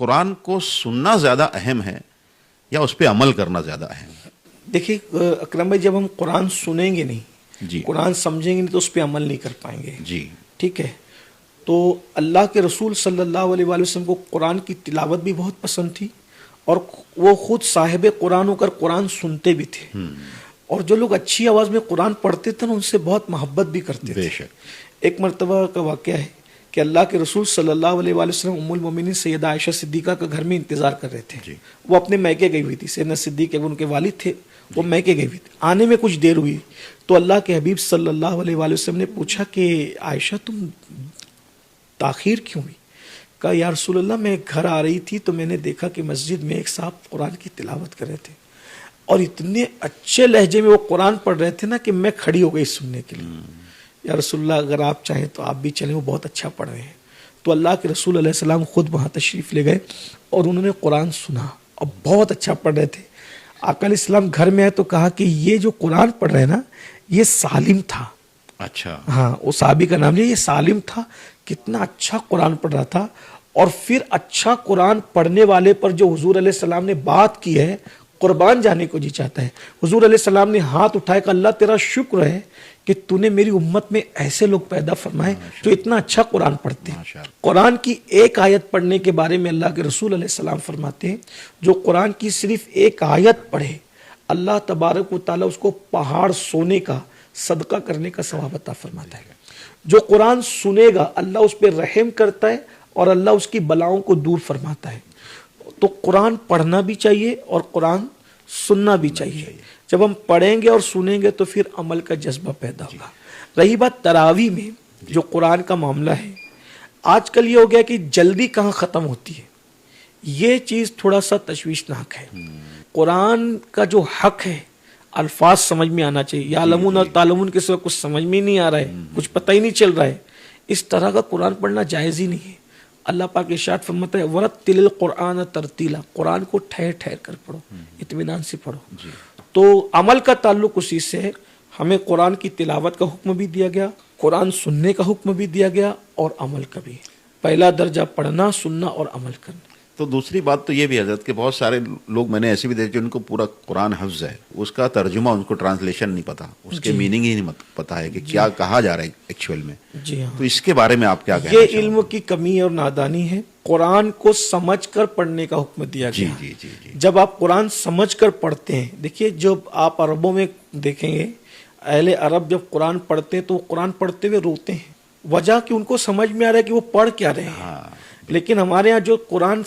قرآن کو سننا زیادہ اہم ہے یا اس پہ عمل کرنا زیادہ اہم ہے؟ دیکھیے اکرم بھائی، جب ہم قرآن سنیں گے نہیں، جی قرآن سمجھیں گے نہیں تو اس پہ عمل نہیں کر پائیں گے. جی ٹھیک ہے. تو اللہ کے رسول صلی اللہ علیہ وآلہ وسلم کو قرآن کی تلاوت بھی بہت پسند تھی، اور وہ خود صاحب قرآن ہو کر قرآن سنتے بھی تھے. اور جو لوگ اچھی آواز میں قرآن پڑھتے تھے نا، ان سے بہت محبت بھی کرتے تھے. بے شک. ایک مرتبہ کا واقعہ ہے کہ اللہ کے رسول صلی اللہ علیہ وآلہ وسلم ام المومنین سیدہ عائشہ صدیقہ کا گھر میں انتظار کر رہے تھے. جی. وہ اپنے میکے گئی ہوئی تھی. سیدنا صدیق ان کے والد تھے، وہ میکے گئی ہوئی تھی. آنے میں کچھ دیر ہوئی تو اللہ کے حبیب صلی اللہ علیہ وآلہ وسلم نے پوچھا کہ عائشہ تم تاخیر کیوں ہوئی؟ کہا یا رسول اللہ، میں گھر آ رہی تھی تو میں نے دیکھا کہ مسجد میں ایک صاحب قرآن کی تلاوت کر رہے تھے، اور اتنے اچھے لہجے میں وہ قرآن پڑھ رہے تھے نا کہ میں کھڑی ہو گئی سننے کے لیے. یا رسول اللہ، اگر آپ چاہیں تو آپ بھی چلیں، وہ بہت اچھا پڑھ رہے ہیں. تو اللہ کے رسول علیہ السلام خود وہاں تشریف لے گئے اور انہوں نے قرآن سنا اور بہت اچھا پڑھ رہے تھے. آقا علیہ السلام گھر میں آئے تو کہا کہ یہ جو قرآن پڑھ رہے ہیں نا، یہ سالم تھا. اچھا. ہاں، وہ صحابی کا نام یہ سالم تھا. کتنا اچھا قرآن پڑھ رہا تھا. اور پھر اچھا قرآن پڑھنے والے پر جو حضور علیہ السلام نے بات کی ہے، قربان جانے کو جی چاہتا ہے. حضور علیہ السلام نے ہاتھ اٹھائے کہ اللہ تیرا شکر ہے کہ تو نے میری امت میں ایسے لوگ پیدا فرمائے جو اتنا اچھا قرآن پڑھتے ہیں. قرآن کی ایک آیت پڑھنے کے بارے میں اللہ کے رسول علیہ السلام فرماتے ہیں، جو قرآن کی صرف ایک آیت پڑھے، اللہ تبارک و تعالیٰ اس کو پہاڑ سونے کا صدقہ کرنے کا ثواب عطا فرماتا ہے. جو قرآن سنے گا اللہ اس پہ رحم کرتا ہے اور اللہ اس کی بلاؤں کو دور فرماتا ہے. تو قرآن پڑھنا بھی چاہیے اور قرآن سننا بھی چاہیے. جب ہم پڑھیں گے اور سنیں گے تو پھر عمل کا جذبہ پیدا ہوگا. رہی بات تراویح میں جو قرآن کا معاملہ ہے، آج کل یہ ہو گیا کہ جلدی کہاں ختم ہوتی ہے، یہ چیز تھوڑا سا تشویشناک ہے. قرآن کا جو حق ہے، الفاظ سمجھ میں آنا چاہیے. یعلمون اور تعلمون کے سوا کچھ سمجھ میں نہیں آ رہا ہے، کچھ پتہ ہی نہیں چل رہا ہے، اس طرح کا قرآن پڑھنا جائز ہی نہیں ہے. اللہ پاک ارشاد فرماتا ہے وَرَتِّلِ الْقُرْآنَ تَرْتِیلًا، قرآن کو ٹھہر ٹھہر کر پڑھو، اطمینان سے پڑھو. تو عمل کا تعلق اسی سے ہے. ہمیں قرآن کی تلاوت کا حکم بھی دیا گیا، قرآن سننے کا حکم بھی دیا گیا، اور عمل کا بھی. پہلا درجہ پڑھنا، سننا اور عمل کرنا. تو دوسری بات تو یہ بھی حضرت کہ بہت سارے لوگ میں نے ایسے بھی دیکھے جن کو پورا قرآن حفظ ہے، اس کا ترجمہ، ان کو ٹرانسلیشن نہیں پتا، اس کے میننگ ہی نہیں پتا ہے کہ کیا کہا جا رہا ہے ایکچوئل میں. جی ہاں، تو اس کے بارے میں آپ کیا کہنا یہ علم کی کمی اور نادانی ہے. قرآن کو سمجھ کر پڑھنے کا حکم دیا جی گیا. جی جی جی. جب آپ قرآن سمجھ کر پڑھتے ہیں، دیکھیے جب آپ عربوں میں دیکھیں گے، اہل عرب جب قرآن پڑھتے ہیں تو وہ قرآن پڑھتے ہوئے روتے ہیں. وجہ کہ ان کو سمجھ میں آ رہا ہے کہ وہ پڑھ کیا رہے ہیں. لیکن ہمارے ہاں جو قرآن